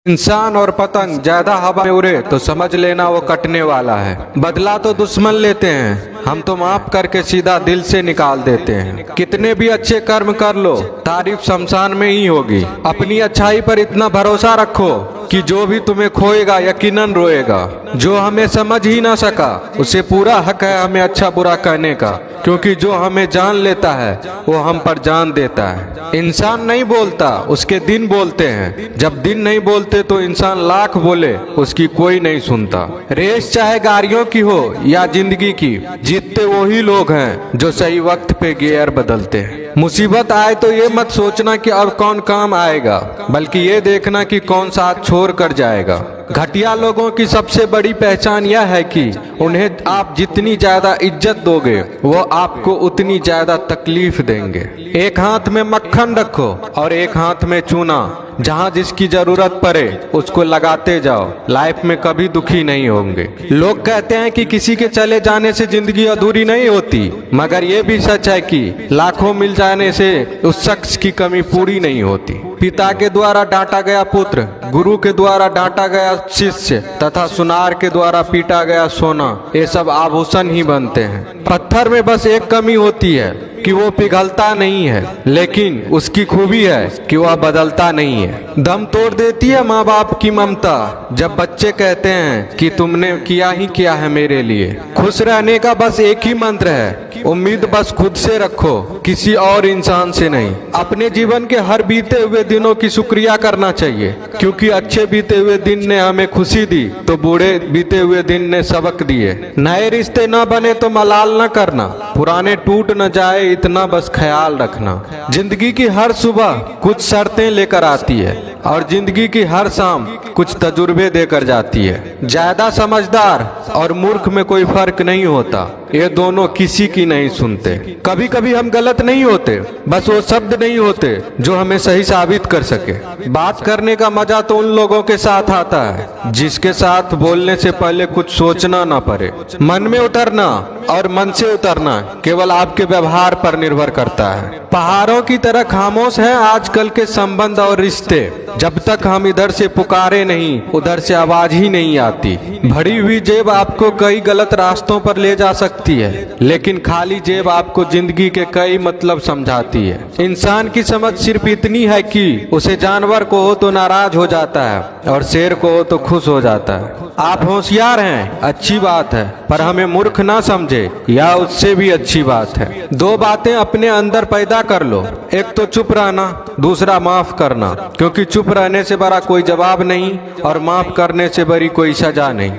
इंसान और पतंग ज्यादा हवा में उड़े तो समझ लेना वो कटने वाला है। बदला तो दुश्मन लेते हैं, हम तो माफ करके सीधा दिल से निकाल देते हैं। कितने भी अच्छे कर्म कर लो, तारीफ शमशान में ही होगी। अपनी अच्छाई पर इतना भरोसा रखो कि जो भी तुम्हें खोएगा यकीनन रोएगा। जो हमें समझ ही ना सका उसे पूरा हक है हमें अच्छा बुरा कहने का, क्योंकि जो हमें जान लेता है वो हम पर जान देता है। इंसान नहीं बोलता, उसके दिन बोलते हैं। जब दिन नहीं बोलते तो इंसान लाख बोले उसकी कोई नहीं सुनता। रेस चाहे गाड़ियों की हो या जिंदगी की, जीतते वही लोग हैं जो सही वक्त पे गियर बदलते हैं। मुसीबत आए तो ये मत सोचना कि अब कौन काम आएगा, बल्कि ये देखना कि कौन साथ छोड़ कर जाएगा। घटिया लोगों की सबसे बड़ी पहचान यह है कि उन्हें आप जितनी ज्यादा इज्जत दोगे वो आपको उतनी ज्यादा तकलीफ देंगे। एक हाथ में मक्खन रखो और एक हाथ में चूना। जहाँ जिसकी जरूरत पड़े उसको लगाते जाओ, लाइफ में कभी दुखी नहीं होंगे। लोग कहते हैं कि किसी के चले जाने से जिंदगी अधूरी नहीं होती, मगर ये भी सच है कि लाखों मिल जाने से उस शख्स की कमी पूरी नहीं होती। पिता के द्वारा डांटा गया पुत्र, गुरु के द्वारा डांटा गया शिष्य तथा सुनार के द्वारा पीटा गया सोना, ये सब आभूषण ही बनते हैं। पत्थर में बस एक कमी होती है कि वो पिघलता नहीं है, लेकिन उसकी खूबी है कि वह बदलता नहीं है। दम तोड़ देती है माँ बाप की ममता जब बच्चे कहते हैं कि तुमने किया ही क्या है मेरे लिए। खुश रहने का बस एक ही मंत्र है, उम्मीद बस खुद से रखो, किसी और इंसान से नहीं। अपने जीवन के हर बीते हुए दिनों की शुक्रिया करना चाहिए, क्योंकि अच्छे बीते हुए दिन ने हमें खुशी दी तो बुरे बीते हुए दिन ने सबक दिए। नए रिश्ते न बने तो मलाल न करना, पुराने टूट न जाए इतना बस ख्याल रखना। जिंदगी की हर सुबह कुछ शर्तें लेकर आती है और जिंदगी की हर शाम कुछ तजुर्बे देकर जाती है। ज्यादा समझदार और मूर्ख में कोई फर्क नहीं होता, ये दोनों किसी की नहीं सुनते। कभी कभी हम गलत नहीं होते, बस वो शब्द नहीं होते जो हमें सही साबित कर सके। बात करने का मजा तो उन लोगों के साथ आता है जिसके साथ बोलने से पहले कुछ सोचना ना पड़े। मन में उतरना और मन से उतरना केवल आपके व्यवहार पर निर्भर करता है। पहाड़ों की तरह खामोश है आजकल के संबंध और रिश्ते। जब तक हम इधर से पुकारे नहीं उधर से आवाज ही नहीं आती। भरी हुई जेब आपको कई गलत रास्तों पर ले जा सकती है, लेकिन खाली जेब आपको जिंदगी के कई मतलब समझाती है। इंसान की समझ सिर्फ इतनी है कि उसे जानवर को हो तो नाराज हो जाता है और शेर को हो तो खुश हो जाता है। आप होशियार हैं, अच्छी बात है, पर हमें मूर्ख ना समझे या उससे भी अच्छी बात है। दो बातें अपने अंदर पैदा कर लो, एक तो चुप रहना, दूसरा माफ करना, क्योंकि चुप रहने से बड़ा कोई जवाब नहीं और माफ करने से बड़ी कोई सजा नहीं।